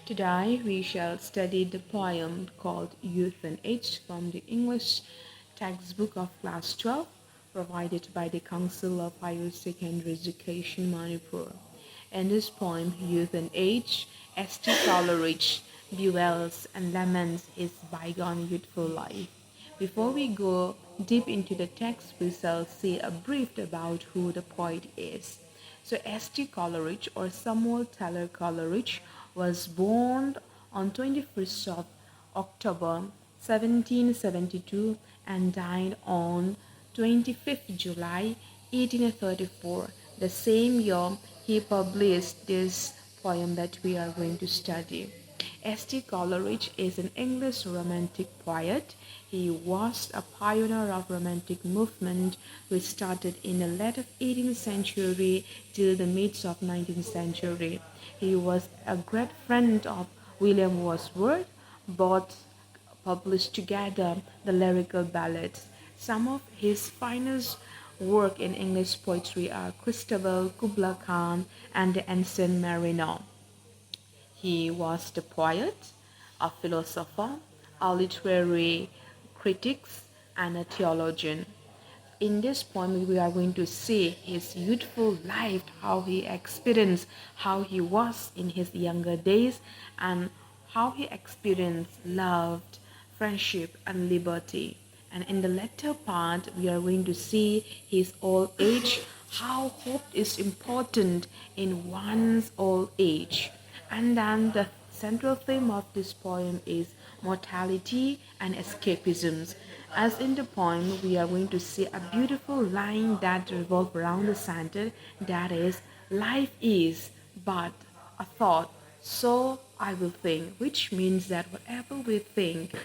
Today we shall study the poem called Youth and Age from the English textbook of class 12 provided by the Council of Higher Secondary Education Manipur. In this poem, Youth and Age, St. Coleridge bewails and laments his bygone youthful life. Before we go deep into the text, we shall say a brief about who the poet is. So St. Coleridge or Samuel Taylor Coleridge was born on 21st of October 1772 and died on 25th July 1834. The same year he published this poem that we are going to study. St. Coleridge is an English romantic poet. He was a pioneer of romantic movement which started in the late 18th century till the mid of 19th century. He was a great friend of William Wordsworth. Both published together the lyrical ballads. Some of his finest work in English poetry are Christabel, Kubla Khan, and the Ancient Mariner. He was the poet, a philosopher, a literary critic, and a theologian. In this poem, we are going to see his youthful life, how he experienced, how he was in his younger days, and how he experienced love, friendship, and liberty. And in the latter part, we are going to see his old age, how hope is important in one's old age. And then the central theme of this poem is mortality and escapism. As in the poem, we are going to see a beautiful line that revolves around the center, that is, life is but a thought, so I will think, which means that whatever we think,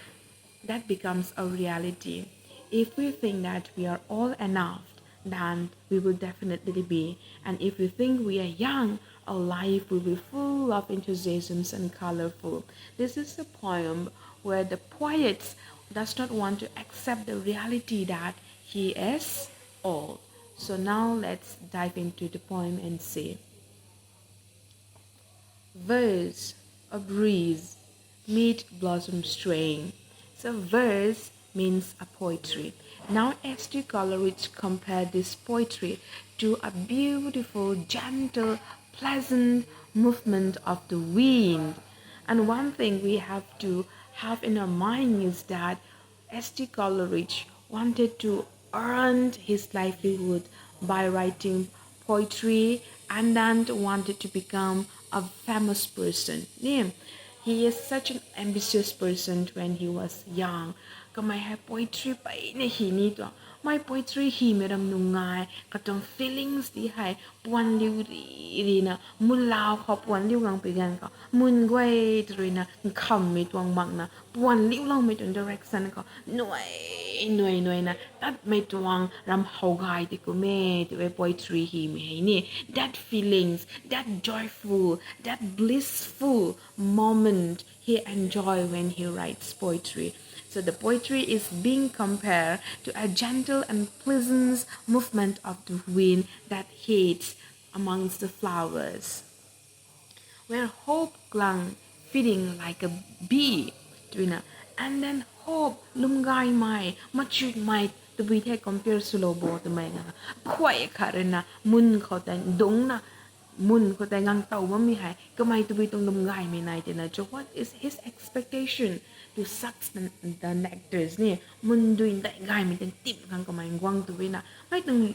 that becomes a reality. If we think that we are all enough, then we will definitely be. And if we think we are young, our life will be full of enthusiasms and colorful. This is a poem where the poet does not want to accept the reality that he is old. So now let's dive into the poem and see. Verse, a breeze, mid-blossom strain. So verse means a poetry. Now St. Coleridge compared this poetry to a beautiful, gentle, pleasant movement of the wind. And one thing we have to have in our mind is that St. Coleridge wanted to earn his livelihood by writing poetry and then wanted to become a famous person. Yeah. He is such an ambitious person when he was young. Kamay hai poetry pa ina hi ni to. My poetry hi meram nungai katong feelings di hai puan liu ri na mulao kho puan liu ngang pigan ko mun gwai tri na kham mi tuang mak na puan liu long mi tuang direction ko noi na that me tuang ram hogai ti ko me ti poetry hi me ni that feelings, that joyful, that blissful moment he enjoy when he writes poetry. So the poetry is being compared to a gentle and pleasant movement of the wind that hits amongst the flowers. Where hope clung, feeding like a bee, and then hope lumgai mai, machut mai, to be compared to lobo to mai quite karena mun ko tan dong na mun ko tay ngang tàu mà mi hai kamay to be tong lumgai mi nai na. So what is his expectation to suck the nectars ni mun duin tay gai mi tan tip kang kamay gwang to be na mai tong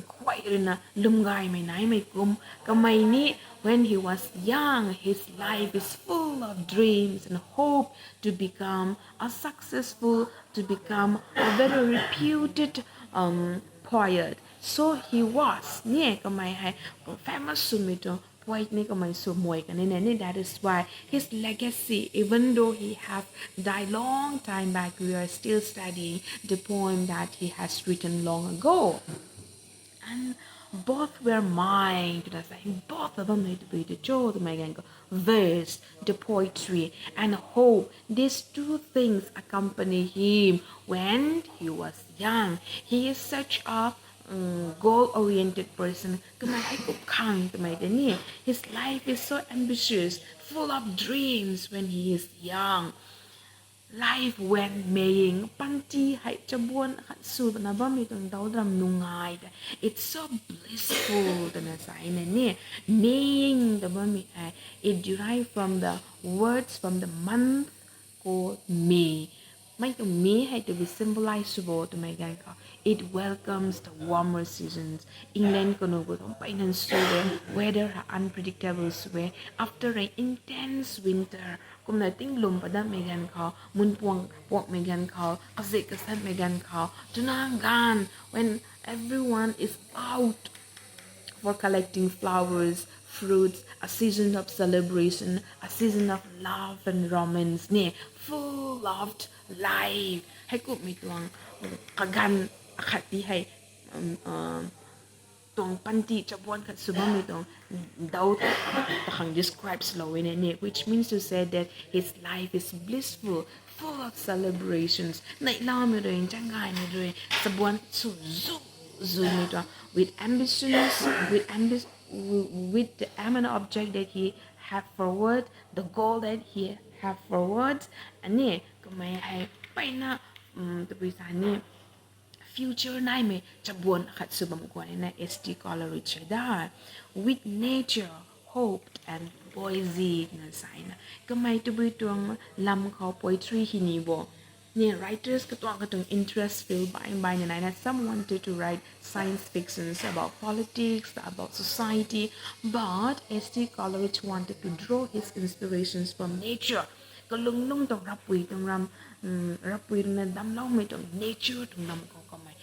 quite na lumgai mi nai mai kum kamay ni. When he was young, his life is full of dreams and hope to become a successful, to become a very reputed poet. So he was famous sumito poet ni kamay sumoy kanina. That is why his legacy, even though he have died long time back, we are still studying the poem that he has written long ago. And both were mine. Both of them need to be the joy, the verse, the poetry, and hope. These two things accompany him when he was young. He is such a goal-oriented person kamay ay kupkang kamay dani his life is so ambitious full of dreams when he is young life when maying panti hay chabuan su na ba mi tong daw dram nungay it's so blissful na sa ina ni maying da ba mi ay it derived from the words from the month called May. May to May hay to be symbolized to may gan ka. It welcomes the warmer seasons. England kono go tong painan suwe weather ha unpredictable suwe after an intense winter. Kung nating lumpada may gan ka mun puwang may gan ka kasi kasan may gan ka tunangan when everyone is out for collecting flowers, fruits, a season of celebration, a season of love and romance, ne, full of life. Hay ko may tuwang kagan akati hay tong panti chabuan kat subang itong daw takang describes law in it, which means to say that his life is blissful, full of celebrations. Na ilaw mi rin, tiyangay mi rin, sabuan so with ambitions, with the aim object that he have forward, the goal that he have forward, ani kumay ay pay na tapi ni future na may chabuan akat subam ko na ST Coleridge da with nature hope and poesy na sign kamay to be tuang lam ko poetry hinibo ni writers katong interest filled by na some wanted to write science fictions about politics about society but ST Coleridge wanted to draw his inspirations from nature kalunglong tong rapui tong rapui na damlaw may tong nature tong nam ko kamay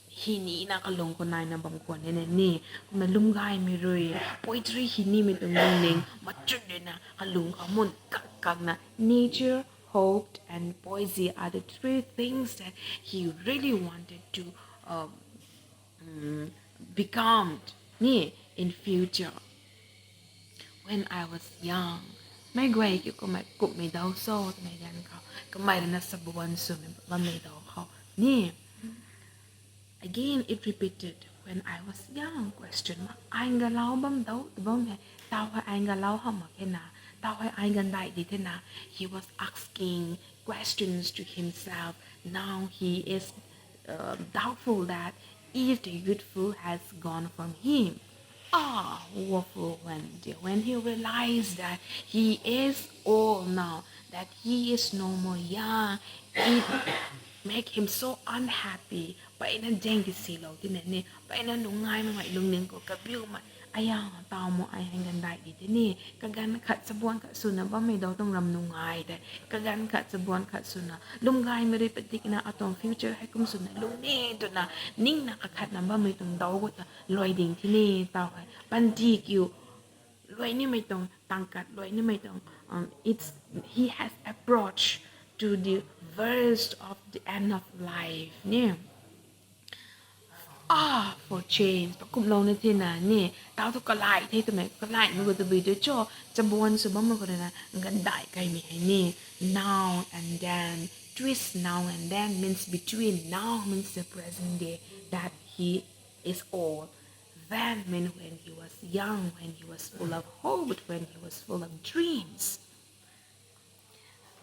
hini na kalong ko na bangkon ni na lumgay mi roy poetry hini mi tong ning machud na kalung amon kag na nature hope and poesy are the three things that he really wanted to become in future when I was young may gway ko may kup may daw so may gan ka kamay na sa buwan so may daw ka ni again it repeated when I was young question mark ai galaw bam daw bam tao ai galaw ha ma kena tao ai gandai di tena he was asking questions to himself now he is doubtful that if the youthful has gone from him woeful when he realized that he is old now, that he is no more young, it make him so unhappy. Pa ina deng silaw tinani, pa ina nungay mga ilungning ko kabiyo ma ayaw tao mo ay hanggang dahil dito ni kagan kat sa buwan kat suna ba may daw tong ramnungay dahil kagan kat sa buwan kat suna lumgay mo rin pati na atong future hay kum suna lumi ito na ning nakakat na ba may tong daw ko ta loy ding tini tao kay pantik yu loy ni may tong tangkat loy ni may tong he has approach to the verse of the end of life ni for change pa kum lo na tina ni tao to kalai te to me kalai mo go to be de cho chabuan so bam ko na ngandai kai mi hai ni now and then twist now and then means between now means the present day that he is old then means when he was young when he was full of hope when he was full of dreams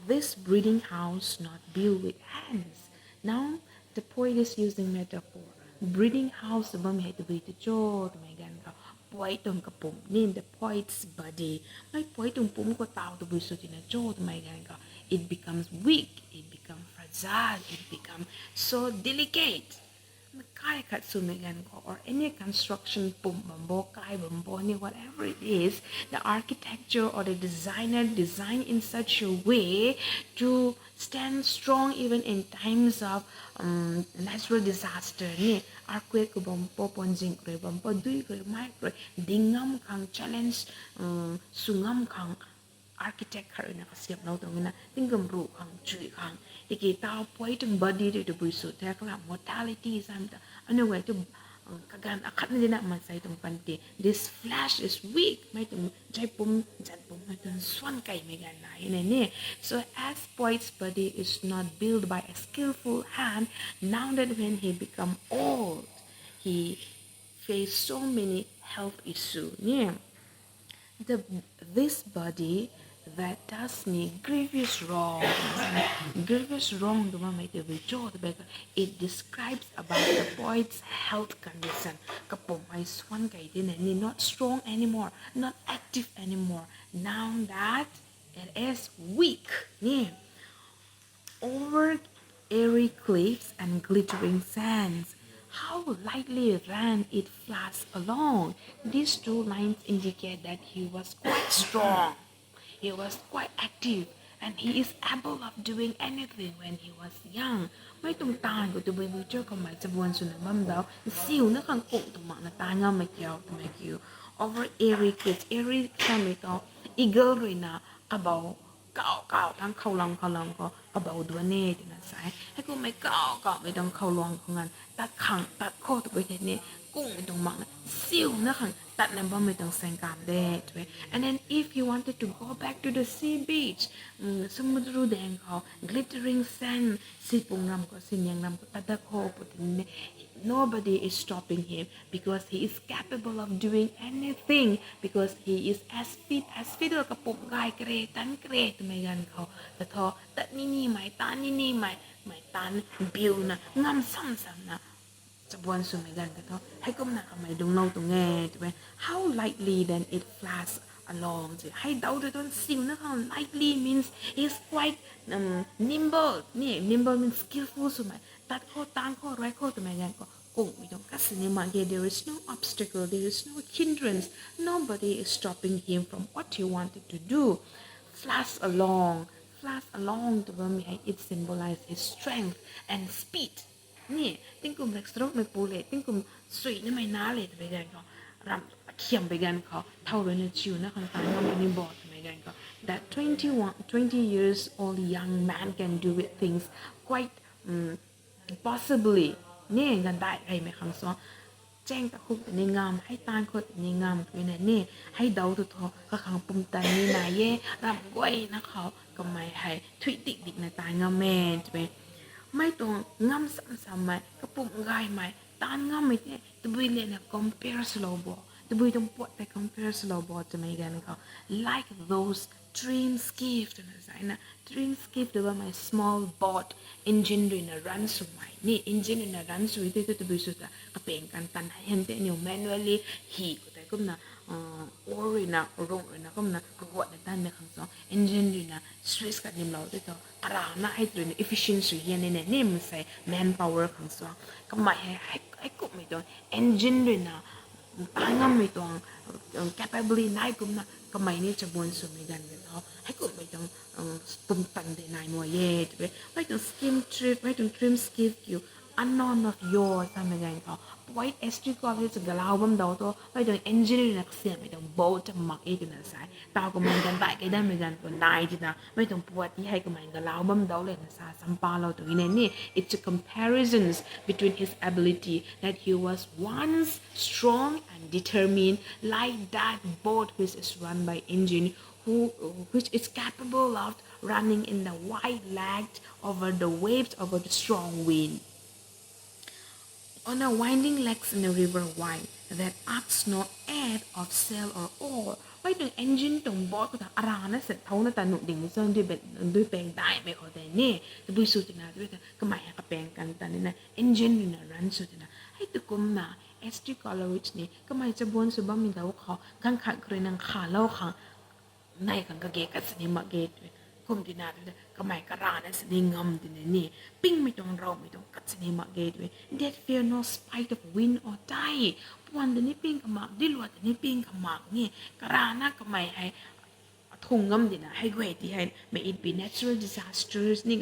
this breeding house not built with hands now the poet is using metaphor breeding house ba may to be to cho may gan ka poet tong kapum nin the poet's body may poet tong pum ko tao to be so tina cho may gan ka it becomes weak it becomes fragile it becomes so delicate kai katsu megan ko or any construction pum bambo kai bambo ni whatever it is the architecture or the designer design in such a way to stand strong even in times of natural disaster ni earthquake ko bambo ponjing ko bambo dui ko mai ko dingam kang challenge sungam kang architect har na kasiyap na utong na tingam ru kang chui kang iki tao poi tong body to bui su ta kala mortality sam ta ano way to kagan akat na din na man sa itong panty. This flesh is weak. May itong jay pum jan pum may itong swan kay may ganay ni. So as poet's body is not built by a skillful hand, now that when he become old, he faced so many health issues. Yeah. This body that does me grievous wrong. Grievous wrong it describes about the poet's health condition. Kapong ay swan kay din not strong anymore, not active anymore. Now that it is weak. Yeah. Over airy cliffs and glittering sands, how lightly ran it flashed along. These two lines indicate that he was quite strong. He was quite active, and he is able of doing anything when he was young. May tungtahan ko to by future ko may sabuan sunamam daw. Siw na kang kung tumak na tanga may kiyaw. Over airy cliffs, airy kami to, eagle rin na kabaw. Caoทั้งเข้าลองก็กระเบาดัวเน่ตินะสายให้กูไม่เก่าไม่ต้องเข้าลองของงานตัดขังตัดโคตรไปเทนี่กุ้งไม่ต้องมักนะซิ่วนะขังตัดน้ำบ่ไม่ต้องแซงกามเด้ใช่ไหม and then if you wanted to go back to the sea beach สมุทรแดงเขา glittering sand สิปุงนำก็สินยังนำก็ตัดโคปุตินี่ nobody is stopping him because he is capable of doing anything because he is as fit กับปุ่มกายเกรตันเกรทำไมกันเขาแต่ทอตัดนี่ไหมตานี่ไหมตานบิวนะงามซ้ำนะจะบวนสุดไม่กันก็ทอให้ก้มหน้ากับไม่ดงเล่าตรงแง่ใช่ไหม how lightly then it flashes along จะให้เดาด้วยต้นสิ่งนะคะ lightly means is quite nimble นี่ nimble means skillful สุดไหมตัดโคตั้งโคไรโคทำไมกันก็กุ้งไม่ต้องกัสนี่มา there is no obstacle there is no hindrance nobody is stopping him from what he wanted to do flash along ตัวว่ามี it symbolize his strength and speed นี่ติ้งกุมเล็กสโตรกไม่ปูเลยติ้งกุมสวยนี่ไม่น่าเลยไปกันก็รำเขียมไปกันเขาเท่าเลยนะชิวนะคนตายงามนี่บอดไปกันก็ that 20 years old young man can do with things quite possibly นี่กันได้ไรไหมคำสอนแจ้งตะคุบแต่ในงามให้ตานโคตรในงามตัวนี่ให้เดาตัวทอก็ขังปุ่มตันนี่นายเย่รำก้อยนะเขาก็ไม่ให้ทุยดิกในตางามแม่ใช่ไหมไม่ต้องงามซ้ำๆไหมก็ปุ่มง่ายไหมตานงามไม่เนี่ยตัวบุยเลยนะ compare slow ball ตัวบุยต้องปวดแต่ compare slow ball จะไม่กันเขา like those dream skiff นะใช่นะ dream skiff หรือว่า my small boat engine ด้วยนะ run สมัยนี่ engine ด้วยนะ run สวยที่ตัวบุยสุดอะก็เป็นการตันให้เห็นแต่เนี่ย manually ฮีก็แต่ก็นะor ด้วยนะรงด้วยนะก็นะกวดในด้านในคำสอน engine ด้วยนะ stress กันนิ่มเราด้วยตัวกระนาให้ด้วยนะ efficiency เฮียเนี่ยนี่มันใส่ manpower คำสอนก็ไม่ให้กุไม่ตัว engine ด้วยนะตางามไม่ตัว capability นายกุมนะก็ไม่นี่จะบวนสุดไม่กันเลยเนาะให้กุไม่ต้องปุ่มตันได้นายมัวเย่ใช่ไหมไม่ต้อง skim trip ไม่ต้อง trim skip อยู่ unknown of yours ทำไม่กันเขาWhite SG College จะกล่าวบัมดาวตัวไม่ต้อง engineer นักเสียไม่ต้อง boat จะมักเอกนะสายตาก็เหมือนกันได้ก็ได้เหมือนกันตัวนายจีนะไม่ต้องปวดที่ให้ก็เหมือนกันล่าวบัมดาวเลยนะสายสัมปาเราตัวนี้นี่ it's a comparisons between his ability that he was once strong and determined like that boat which is run by engine which is capable of running in the wide legged over the waves over the strong wind.On a winding lakes in a river wide that asks no aid of sail or oar ไว้ถึง engine ตรงบอสก็ทำอารานะเสร็จเท่านั้นแต่หนุดิ่งไม่ซ่อนด้วยแปลงได้ไม่ขอแต่เนี่ยแต่บุยสุดนะด้วยก็หมายหากแปลงกันแต่นี่นะ engine นี่นะ run สุดนะให้ตุกุมนะ SG Coleridge นี่ก็หมายจะบวนสุบ้ามีแต่ว่าเขาข้างขัดเคยนังขาเล่าขังในขังกะเกกัสนิมะเกตคุมดีนาด้วยก็หมายกระรานะสนิงำตัวนี่ปิ้งไม่ต้องเราไม่ต้องกัดสนิมะเกตด้วย that fear no spite of wind or tide วันตัวนี้ปิ้งขมักดิลวดตัวนี้ปิ้งขมักนี่กระรานะก็หมายให้ทุ่งงำดีนะให้เวทีให้ may it be natural disasters นี่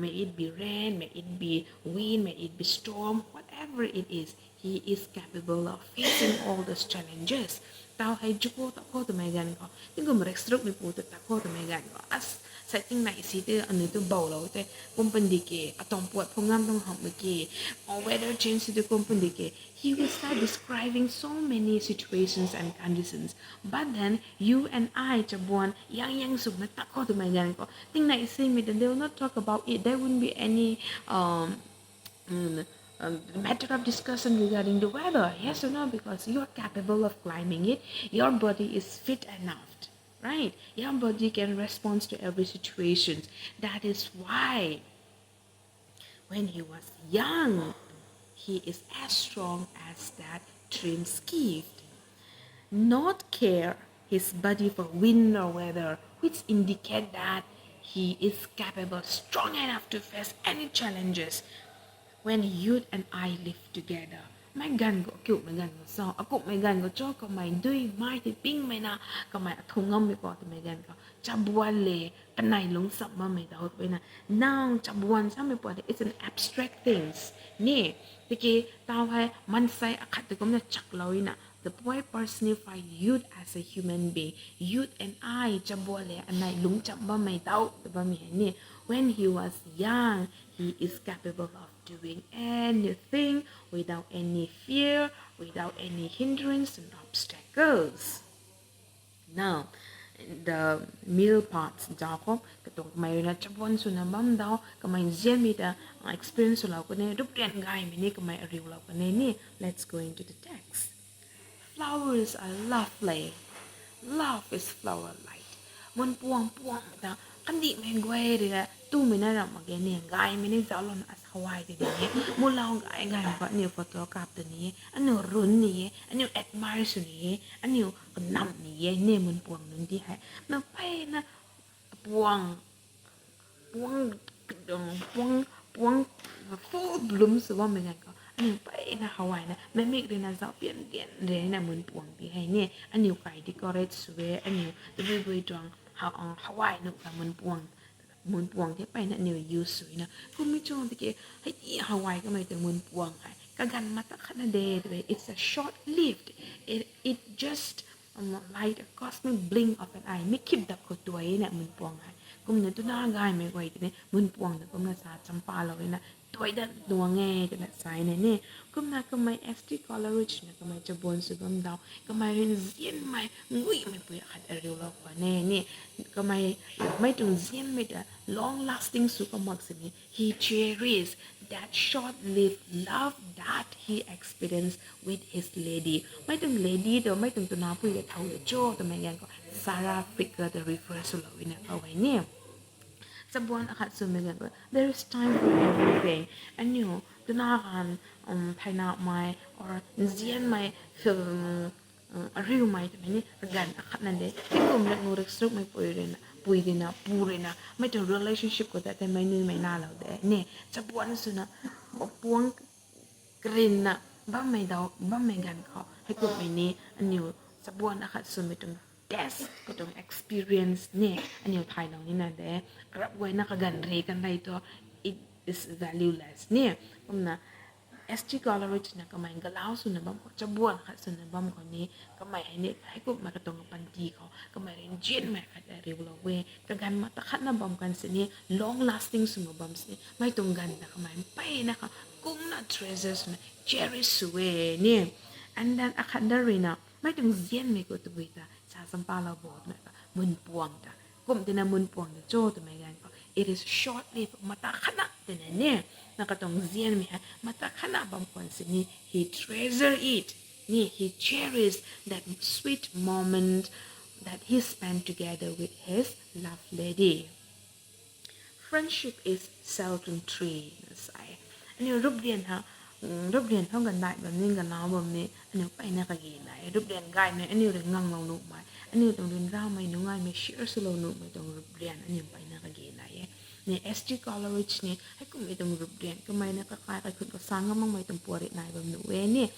may it be rain may it be wind may it be storm whatever it is he is capable of facing all those challenges tao hay juko ta ko to mai gan ko tingo mrek strok mi pu ta ko to mai gan ko as setting này xí từ anh từ bầu lâu thế company ke atong puat phong ngam tong ham ke or weather change to company ke he will start describing so many situations and conditions but then you and I chabuan yang suk na takho to mai gan ko ting này xí me then they will not talk about it there wouldn't be any matter of discussion regarding the weather, yes or no, because you're capable of climbing it, your body is fit enough, right? Your body can respond to every situation. That is why when he was young, he is as strong as that trim skiff. Not care his body for wind or weather, which indicate that he is capable, strong enough to face any challenges. When youth and I live together, mai gan go cute mai gan go so a cục mai gan go cho có mày đuôi mai thì ping mày na có mày thùng ngâm mày bỏ thì mày gan có chabuan le cái này lúng sập mà mày đâu vậy na now chabuan sao mày bỏ thì it's an abstract things nè thì cái tao hay man say a khát thì cũng là chắc lối na the boy personified youth as a human being youth and I chabuan le anh này lúng chậm mà mày đâu thì bà mày nè when he was young he is capable of doing anything without any fear, without any hindrance and obstacles. Now, the middle parts dako katong may na chabon so na bam daw kamay zen mi da experience law ko ne rupian guy mi ni kamay ariw law ko ne ni. Let's go into the text. Flowers are lovely. Love is flower light. Mun puang da kandi may gway ri tu mi na ram again ni guy mi ni zalon as Hawaii di ni mula guy ko ni photo cap to ni ano run ni ano admire su ni ano nam ni ni mun puang nun di hai na pai na puang full bloom su wa mi ko ano pai na Hawaii na me make rin na za pian re na mun puang di hai ni ano kai decorate su we ano the way dong Hawaii no ka mun puang thế bay nè nhiều use suy nè cũng mấy chỗ thì cái hay đi Hawaii cái mấy từ mun puang hay cái gan mà ta khá là đẹp it's a short lived it just like a cosmic blink of an eye make keep đập của tuổi nè mun puang hay cũng nên tôi nói gai mấy quay thì nè mun puang thì cũng là sa chăm pa rồi nè tuổi đó đùa nghe thì là sai nè cũng là cái mấy ST Coleridge nè cái mấy cho bốn sự gom đào cái mấy rin diễn mấy ngụy mấy bữa khát ở đâu lo quá nè cái mấy trường diễn mấy đã long lasting sự có mặc gì he cherished that short-lived love that he experienced with his lady mấy trường lady đó mấy trường tụi nó bữa thâu được cho tụi mấy có Sarah Ficker the refer số lỗi nè ở vậy nè Sabuan akat sumigan ko. There is time for everything. And tunakan paina mai or zian mai film ariw mai tamani gan akat nande. Ikum lang ngurek stroke mai pwede na pure na may tong relationship ko dati may nalaw de. Ne sabuan suna puang green na ba may gan ko. Hikum may ni sabuan akat sumitong test ko tong experience ni anyo thai long ni na de grab way na kagan re kan dai to it is valueless ni na SG Coleridge na kamay galaw su na bam ko chabuan kha su na bam ko ni kamay ni hai ko ma ka tong panti ko kamay rin jin ma ka re lo we kagan ma ta khat na bam kan se ni long lasting su ma bam se mai tong gan na kamay pai na ka kung na treasures na cherish we ni and then akhadarina mai tong zien me ko tu ta sampa la bot na mun puang ta kum tina mun puang na cho to mai gan ko it is short lived mata khana tina ne nakatong zian mi mata khana bam kon se ni he treasure it ni he cherished that sweet moment that he spent together with his love lady friendship is seldom tree sai ani rup dian rub điện không gần đạiแบบนี้กันแล้วแบบนี้อันนี้ไปนะกะกีไหนรูปเรียนง่ายเนี่ยอันนี้เรื่องงังเราหนุกไหมอันนี้ต้องเรียนเราไม่หนุกง่ายไม่เชื่อสุดเราหนุกไม่ต้องรูปเรียนอันนี้ไปนะกะกีไหนเนี่ย SG Coleridge เนี่ยให้กูไม่ต้องรูปเรียนก็ไม่นะก็คล้ายกับคุณก็สร้างก็มั่งไม่ต้องปวดไหนแบบหนุกเว้ยเนี่ย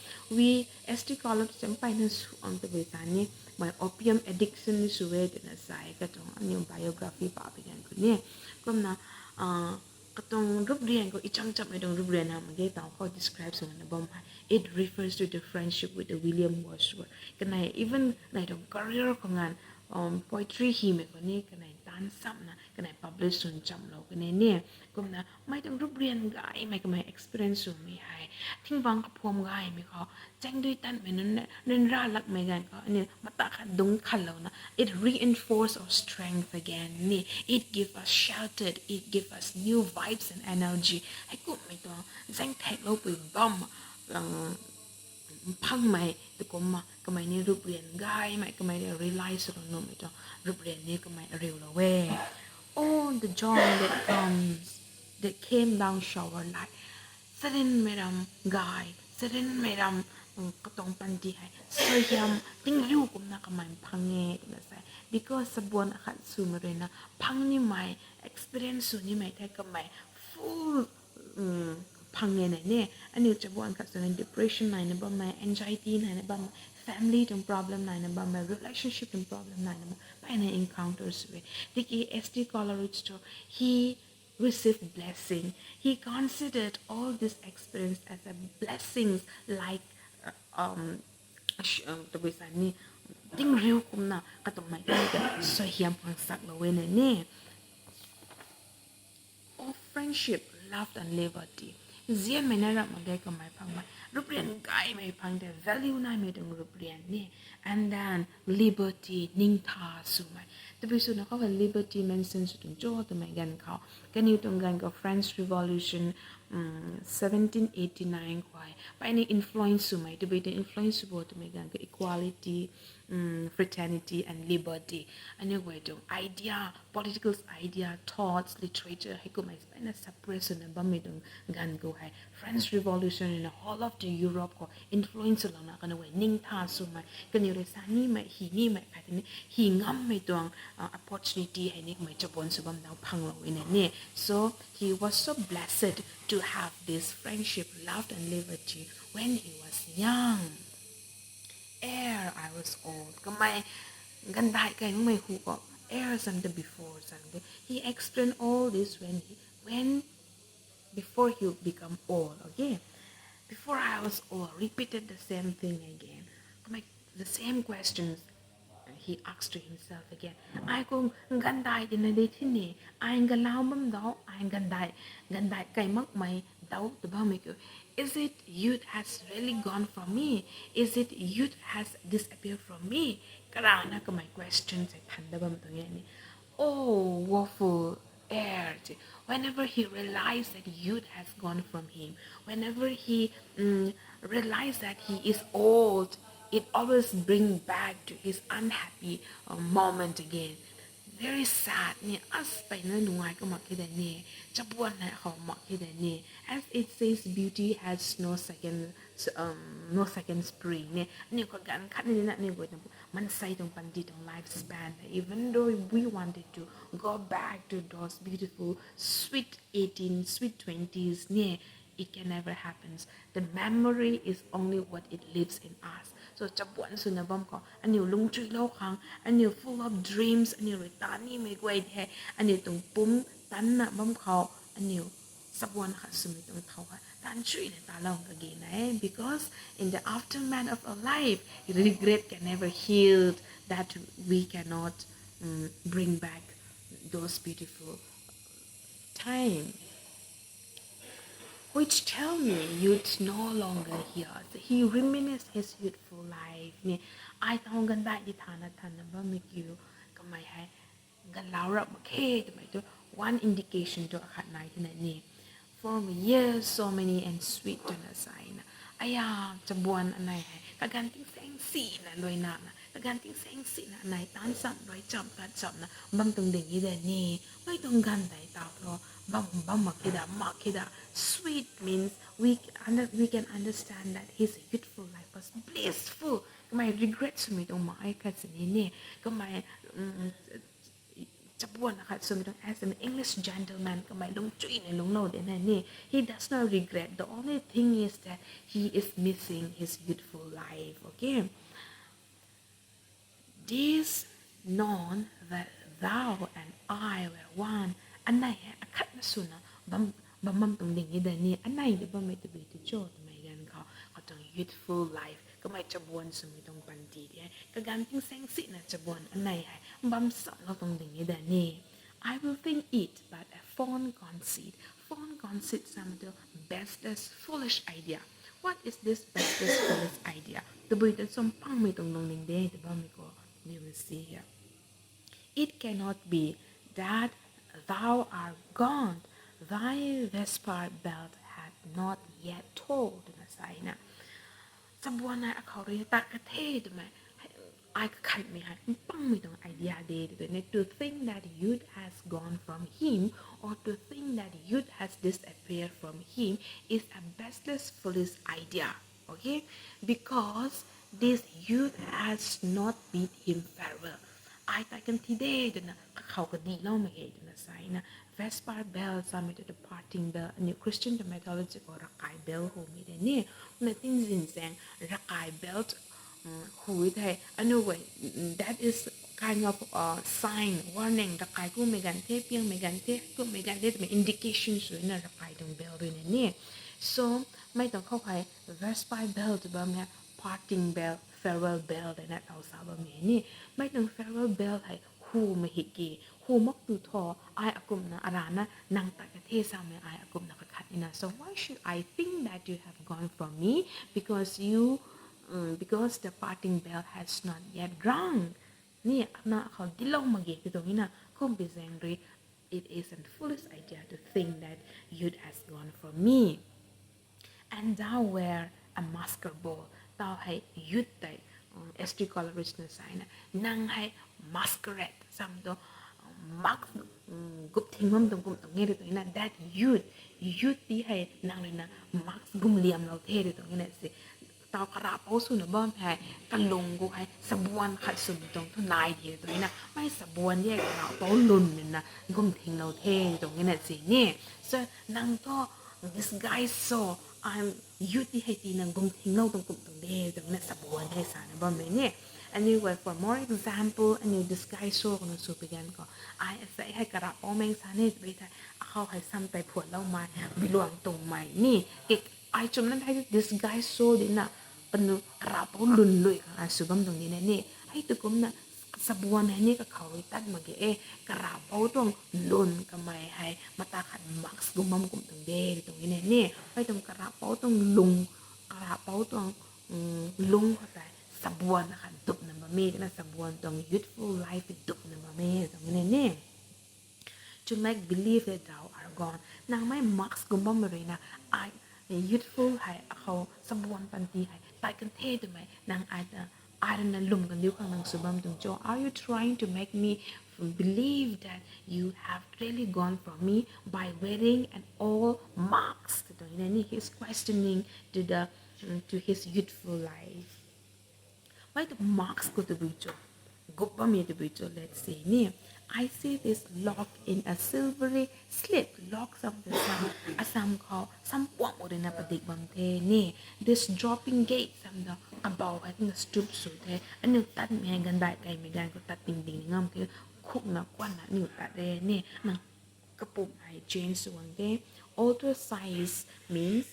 SG Coleridge จำไปนั่นสุอันตะเวทานเนี่ยmy opium addiction นี่สุเวทนะสายก็ต้องอันนี้ biography ป่าไปกันคุณเนี่ยก็นะก็ต้องรูปเรียนก็อีจังจับไม่ต้องรูปเรียนนะมันก็ต้องเขา describe ส่วนนั้นบ่ม it refers to the friendship with the William Wordsworth กันใน even ในตรง career ของงานpoetry ฮีมก็นี่กันในด้านซ้ำนะ กันไหน publish ส่วนจำเรากันเนี่ยก็นะไม่ต้องรูปเรียนง่ายไม่ก็ไม่ experience ส่วนไม่ให้ทิ้งฟังกับพวมง่ายไม่เขาแจ้งด้วยตันไม่นั้นร่าลักไม่กันก็อันนี้มาตาขัดดุงขัดเรานะ it reinforce our strength again นี่ it give us sheltered it give us new vibes and energy ให้กูไม่ต้องแจ้งแท็กเราไปบ้มพังไหมแต่ก็มาก็ไม่เนี่ยรูปเรียนง่ายไหมก็ไม่ได้ rely สุดโน้มไม่ต้องรูปเรียนนี่ก็ไม่เร็วละเว้ย oh the joy that came down shower like sudden madam guy sudden madam ก็ต้องปันดีให้สวยงามติ้งริ้วก็น่าก็ไม่พังเงี้ยก็นะใช่ because สบวนขัดสูมาเลยนะพังนี่ไม่ experience สูนี่ไม่แท้ก็ไม่ full พังเงี้ยเนี่ยอันนี้จะบวนขัดสูใน depression ไหนนะบ้างไหม anxiety ไหนนะบ้างไหม family ถึง problem ไหนนะบ้างไหม relationship ถึง problem ไหนนะบ้างไปใน encounters เว้ยที่ SD Coleridge he received blessing he considered all this experience as a blessings like ตัวบริษัทนี่ติ้งเร็วกุมนะก็ต้องไม่ได้ก็สวยงามพังสักละเว้ยเนี่ย of friendship love and liberty เสียไม่น่ารักมาได้ก็ไม่พังไม่รูปเรียนไกลไม่พังแต่ value น่าไม่ต้องรูปเรียนนี่ and then liberty นิ่งท่าสุดไหมแต่พิสูจน์นะเขาว่า liberty mention สุดโจ้ตัวไม่กันเขากันอยู่ตรงกันกับ French Revolution 1789 ควายไปใน influence สุดไหมตัวเป็น influence สุดตัวไม่กันกับ equality fraternity and liberty อันนี้ไว้ตรง idea political idea thoughts literature ให้กูไม่ไปนะ suppression นะบ้าไม่ตรงกันกูให้ French Revolution in the whole of the Europe ก็ influence เรานะกันไว้นิ่งท่าสุดไหมกันอยู่ในสานี่ไม่หีนี่ไม่ใครที่นี่หีงำไม่ตรง opportunity ให้นี่ไม่จะบนสุบัมดาวพังเราไว้เนี่ย so he was so blessed to have this friendship love and liberty when he was young ere I was old ก็ไม่กันได้กันไม่ฮู้ก็ ere something before something he explained all this when before he become old okay before I was old repeated the same thing again the same questions he asked to himself again ai cũng gan đại thì này đi thế này ai gan lao bấm đó ai gan đại cái mắc mày đâu từ bao mày kiểu is it youth has really gone from me is it youth has disappeared from me cái đó là cái my question sẽ thành ra bấm tụi này oh woeful air whenever he realized that youth has gone from him whenever he realized that he is old it always brings back to his unhappy moment again very sad เนี่ย us ไปเนื้อหนุ่งก็หมดแค่แต่เนี่ยจะบวนนะเขาหมดแค่แต่เนี่ย as it says beauty has no second spring เนี่ยนี่ก็การคัดนี่นะนี่ก็มันใส่ตรงปันดีตรง lifespan even though we wanted to go back to those beautiful sweet 18 sweet 20s เนี่ย it can never happen the memory is only what it lives in us so จะบวนสุนนะบ้อมก็อันนี้ลุงจุยโลกครั้งอันนี้ full of dreams อันนี้ตานี่ไม่กวยแท้อันนี้ตรงปุ้มตันนะบ้อมเขาอันนี้สับวนค่ะสุมิตรงเขาค่ะตันช่วยในตาเราก็เกณฑ์นะ because in the aftermath of our life regret can never heal that we cannot bring back those beautiful time which tell me youth no longer here he reminisced his youthful life เนี่ยไอทองกันได้ที่ฐานะทันนะว่าไม่กี่ก็ไม่ให้กันเล่ารับมาแค่ทำไมตัว one indication ตัวขัดไหนที่ไหนเนี่ย for years so many and sweet จนละสายนะไอ้ยาจะบวนอะไรให้กการติ้งแสงสีนะลอยหนักนะกการติ้งแสงสีนะไหนต้านสับลอยจับตัดจับนะบังตรงเด่งยี่เด่นนี่ไม่ต้องกันได้ตาเพราะบังมักคิดา sweet means we can understand that his youthful life was blissful ก็ไม่ regret สมัยตรงมาไอ้กันสิเนี่ยก็ไม่จะบวนนะคะสมัยตรง as an English gentleman ก็ไม่ลงจุ้ยในลงโน้ตเนี่ยนี่ he does not regret the only thing is that he is missing his youthful life okay this known that thou and I were one อันไหนคัดมาสุนะบัมตรงดิ่งนี่เดนี่อันไหนเดี๋ยวบัมไม่ตะบีตะโจทำไมกันเขาต้อง youthful life ก็ไม่จะบวนสมัยตรงปันดีเนี่ยก็การทิ้งแสงสีนะจะบวนอันไหนให้บัมสับเราตรงดิ่งนี่เดนี่ I will think it but a fond conceit some the baseless foolish idea what is this baseless foolish idea the bui the som pang mi tong nong ning de the ba mi ko you will see here it cannot be that thou art gone thy vesper belt had not yet told na sai na someone I call it that I can't me idea to think that youth has gone from him or to think that youth has disappeared from him is a baseless foolish idea okay because this youth has not bid him farewell I can today na kakawkadi lau mahe na say na Vesper bell summit departing the new Christian the mythology or Rakai bell who made a near nothing in saying Rakai belt who it hey anyway that is kind of sign warning Rakai ku megante piang megante ku megante indication so na Rakai dong bell rin near so may tong kau hai Vesper bell to ba parting bell farewell bell and that also ba ni may tong farewell bell hai who mahiki who mok tu tho I akum na arana nang takate sa me I akum na kakatina so why should I think that you have gone from me because because the parting bell has not yet rung ni na kau dilaw magi kito ina kung bizengri it is a foolish idea to think that youth has gone from me and thou wear a masker ball thou hai youth tai ST Coleridge na sign nang hai masquerade sam do max gup thingmam dong kum tong ngere to ina that youth ti hai nang na max gum liam lo the de tong ina se tao kara po su na bom hai kalung go hai sabuan khat sum tong to nai de to ina mai sabuan ye kara po lun na gum thing lo the tong ina se ni so nang to this guy so I'm youth ti hai ti nang gum thing lo tong kum tong de tong na sabuan hai sa na bom ne anyway for more example and this guy so kono su began ko I say hai kara po meng sa ne be ta khao hai sam tai phot lau mai biluang tong mai ni ke I chum nan hai this guy so din na panu kara po lun lui ka su bam tong ni ne hai tu kum na sabuan hai ni ka khao tat ma ge e kara po tong lun ka mai hai mata khat max gumam kum tong de tong ni ne hai tong kara po tong lung kara po tong lung ko tai sabuan kan tup na mame na sabuan tong youthful life tup na mame tong ne to make believe that thou are gone nang may max gumbam marina I youthful hai ako sabuan panti hai tai kan the to mai nang I na lum kan diu kang nang subam tung cho are you trying to make me believe that you have really gone from me by wearing an all marks to he's questioning to his youthful life why the marks go to bucho goppa me to bucho let's say ni I see this lock in a silvery slip lock of the sun asam call some pom or na padik bam the ni this dropping gate some the about I think the stoop so the anu tat me gandai kai me gan ko tat ting ting ngam ke khuk na kwan na ni tat de ni na kapup ai change so one day alter size means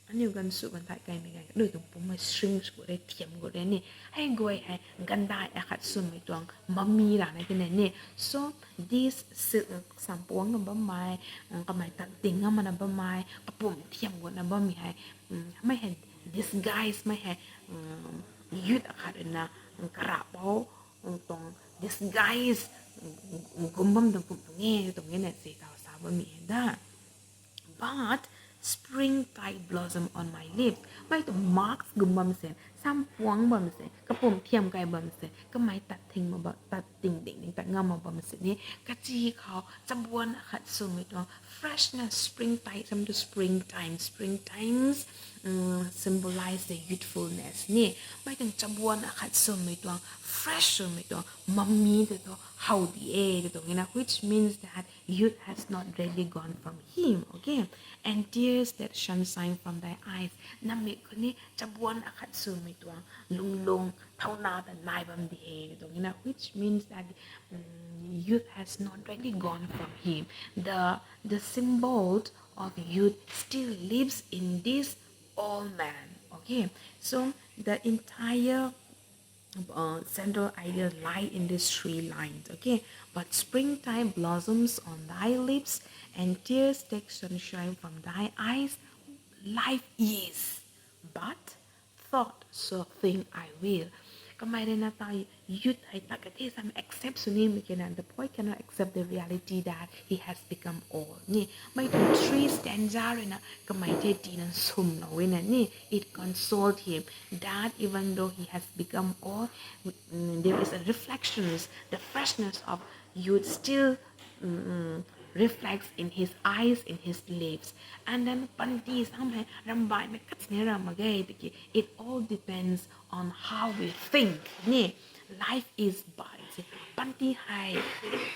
anh yêu gần sự gần tại cái mình đôi tụng bố mà sưng của đây thiểm của đây nè hay gọi hay gần đại à khát sưng mấy tuang mami là này cái này nè so this sự sản phẩm nó bấm mai cái máy tận tình mà nó bấm mai cái bụng thiểm của nó bấm hay mấy hay disguise mấy hay youth à khát na cả bao tuang disguise gồm bấm tuang nghe này sẽ tạo sao bấm mình đó but springtide blossom on my lips mai to marks gumbam sen sam puang bam sen kapum thiam kai bam sen ka mai tat thing ma ba tat ting ding tat ngam ma bam sen ni ka chi khao chabuan khat sum to freshness springtide some to springtimes symbolize the youthfulness ni mai tang chabuan khat sum to fresh sum to mammi to how the air to which means that youth has not really gone from him okay and tears that shine from thy eyes nami kuni chabuan akhat sumi tuang lunglung thauna da nai bam di he which means that youth has not really gone from him the symbol of youth still lives in this old man okay so the entire central idea lie in these three lines. Okay, but springtime blossoms on thy lips, and tears take sunshine from thy eyes. Life is, but thought so think I will. Kemarin tayo youth ay tagati sa accept sunim the boy cannot accept the reality that he has become old. Ni may three stanza na kamaite di ng sum na wina ni it consoled him that even though he has become old, there is a reflections, the freshness of youth still reflects in his eyes, in his lips. And then panti sampai rambai me katsnera magai tiki. It all depends on how we think. Ni life is by panti hai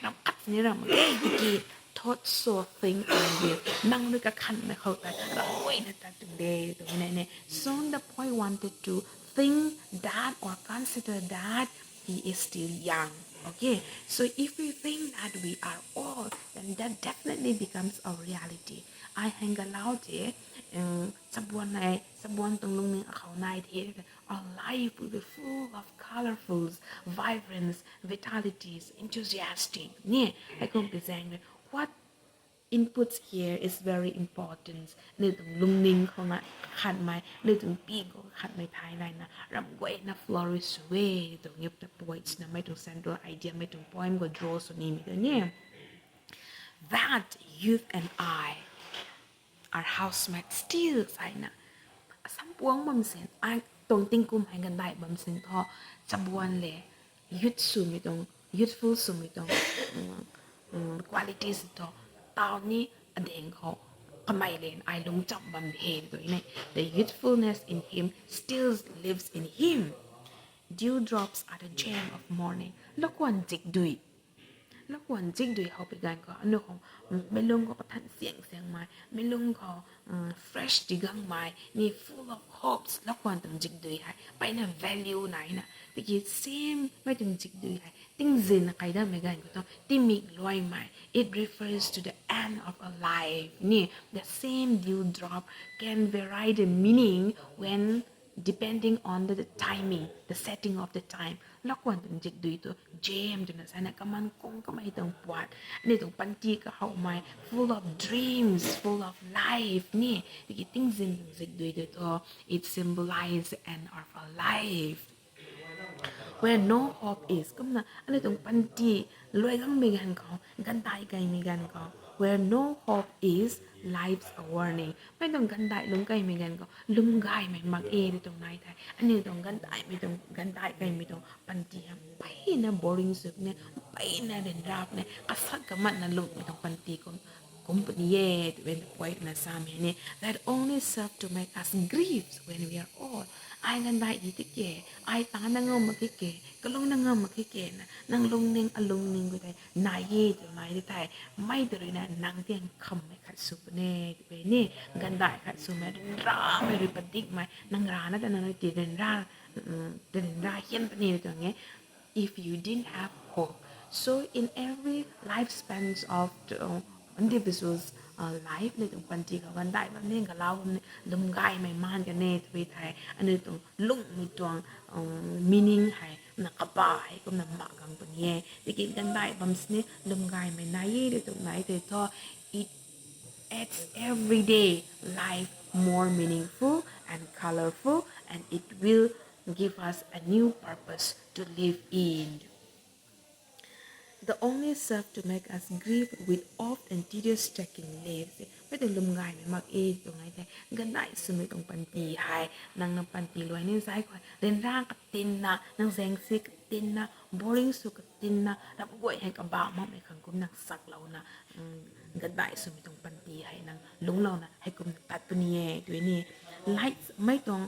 ram katsnera magai tiki. Thought so think and will nang ka kan me khau tai rawai na ta today to ne. So the boy wanted to think that or consider that he is still young. Okay, so if we think that we are old, then that definitely becomes a reality. I hang out here, someone tong lung ning akaw night here. Our life will be full of colorfuls, vibrance, vitalities, enthusiastic. Yeah, I can be saying what inputs here is very important ในตรงลุงนิงเขาน่ะขัดไม้ในตรงปีก็ขัดไม้ภายในนะรำไว้นะ flourish way ตรงเงียบแต่ points นะไม่ตรง central idea ไม่ตรง point ก็ draw ส่วนนี้มีตัวเนี่ย that youth and I are housemates still ใส่นะสัมปวงบำเซ็นตรงติ้งกุมให้กันได้บำเซ็นทอจำวันเลยยุดสูมีตรง youthful สูมีตรงqualities ต่อตอนนี้อเดงเขาทำไมเลนไอลงจับบำเพ็ญตัวนี้ the youthfulness in him still lives in him dewdrops are the gem of morning แล้วควรจิกดุยแล้วควรจิกดุยเขาไปกันก็อันนู้นของไม่ลงก็ทันเสียงไม้ไม่ลงเขา fresh ดีกังไม้นี่ full of hopes แล้วควรต้องจิกดุยให้ไปใน value ไหนนะตะกี้ same ไม่ต้องจิกดุยให้ติ้งซินใครได้ไม่กันก็ต้องติ้งมีลอยไม้ it refers to the end of a life นี่ the same dewdrop can vary the meaning when depending on the timing the setting of the time แล้วควรต้องจิกดุยตัวเจมจนนะสายนะก็มันคงก็ไม่ต้องปวดนี่ต้องปันจีก็เข้ามา full of dreams full of life นี่ตะกี้ติ้งซินต้องจิกดุยตัว it symbolizes the end of a life where no hope is ก็นะอันนี้ต้องปันจีรวยก็ไม่กันเขากันตายไกลไม่กันเขา where no hope is life's a warning ไม่ต้องกันตายลุงไกลไม่กันก็ลุงไกลไม่มักตรงไหนไทยอันนี้ต้องกันตายไม่ต้องกันตายไกลไม่ต้องปันจีไปนะ boring สุดเนี่ยไปนะเดินราบเนี่ยกษัตริย์กับมันนะลุงไม่ต้องปันจีก็company when the point na sami that only serve to make us grieve when we are old ไอ้กันได้ดีที่เก๋ไอ้ตานังงมาเก๋ก็ลงนังงมาเก๋นะนังลงนึงอลงนึงก็ได้นายเย่ตัวนายที่ไทยไม่ตัวเลยนะนังเตียงคำไม่ขัดสุปเน่ตัวนี่กันได้ขัดสุไม่ราไม่ริปติกไหมนังรานะแต่นังตีเดินราเขียนปนีตัวเงี้ย if you didn't have hope so in every lifespan of the individual's life ในตรงปัญจีกับกันได้แบบนี้กับเราลมกายไม่มานกันเนตวิไทยอันนี้ตรงลุ่งมีตัวmeaning ให้นักบ่ายก็นักมากังปนเย่ที่กินกันได้บางสิ่งลมกายไม่น่าเย่ตรงไหนแต่ก็ it adds everyday life more meaningful and colorful and it will give us a new purpose to live in the only serve to make us grieve with oft and tedious checking lives ไม่ต้องลุมงายไม่มักตรงไหนแต่กันได้สมัยตรงปันตีหายนางนำปันตีรวยนี่ซ้ายก่อนเดินร่างกับตินนะนางแสงซีกับตินนะ boring สุกับตินนะรับกล้วยให้กับบ่าวมั่งไม่ขังกุมนักสักเรานะกันได้สมัยตรงปันตีให้นางลุงเรานะให้กุมตัดปนีด้วยนี่ไลท์ไม่ต้อง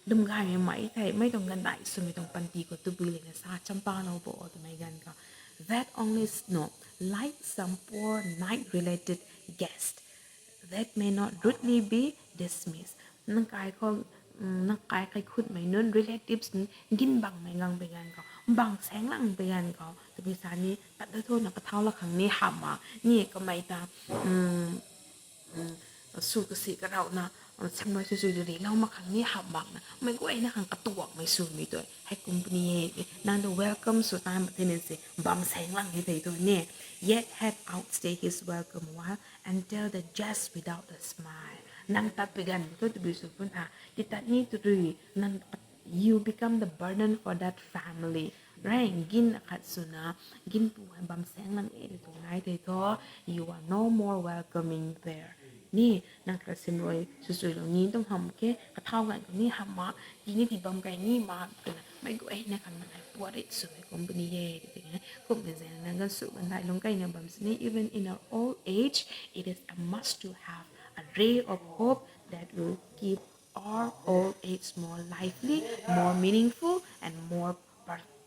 ลุมงายไม่ไหมแต่ไม่ต้องกันได้สมัยตรงปันตีก็ตุบุเลยนะซาจำปาเราบอกทำไมกันก็that only snow like some poor night-related guest that may not rudely be dismissed นักกายใครคุดไม่นู้น relatives กินบังไม่งังไปกันเขาบังแสงลังไปกันเขาแต่พิสานี้ตัดโทษนักเท้าละครั้งนี้หำนี่ก็ไม่ตามสู้กับสิกับเรานะ xem nói suy đi lâu mà khang ni hàm bạc na mấy cái na khang cắt tuộc mấy suy mi tôi hay company nàng the welcome so time mà thế sẽ bấm sáng lăng như thế thôi nè yet had outstay his welcome while and tell the jest without a smile nàng tắt began tôi tự bị sụp phân thà thì tắt ni tự rồi nàng you become the burden for that family right gin katsuna gin pu bam sang lang e to ngai te to you are no more welcoming there ni nang ka sim roi su su lo ni tong ham ke ka thau gan ko ni ham ma gi ni ti bam kai ni ma ka mai go e na kan na what it so company ye ti ne ko me zen nang ga su ban dai long kai na bam ni even in our old age it is a must to have a ray of hope that will keep our old age more lively, more meaningful, and more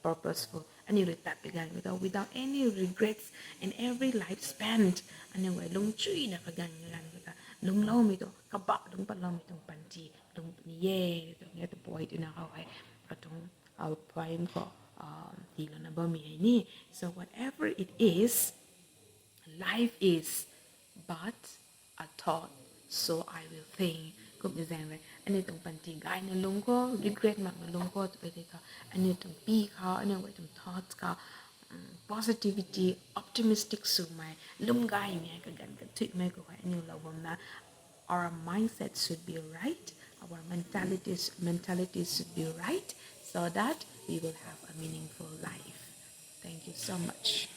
purposeful. And you that began without any regrets in every life spent. And anyway, long chui na kagan kita long lau mi to kabak long pa lau mi tong panji long ye to nge to boy ina kawai katong poem ko tilo na ba mi ni. So whatever it is, life is but a thought, so I will think. Cũng như vậy, anh ấy tung bản tin cái anh luôn có regret mà luôn có tụi bây giờ anh ấy tung pi khó anh ấy tung thoughts khó positivity optimistic sự mày lum gai mày cái gần cái chuyện mày của anh ấy là vòng là our mindset should be right, our mentality should be right, so that we will have a meaningful life. Thank you so much.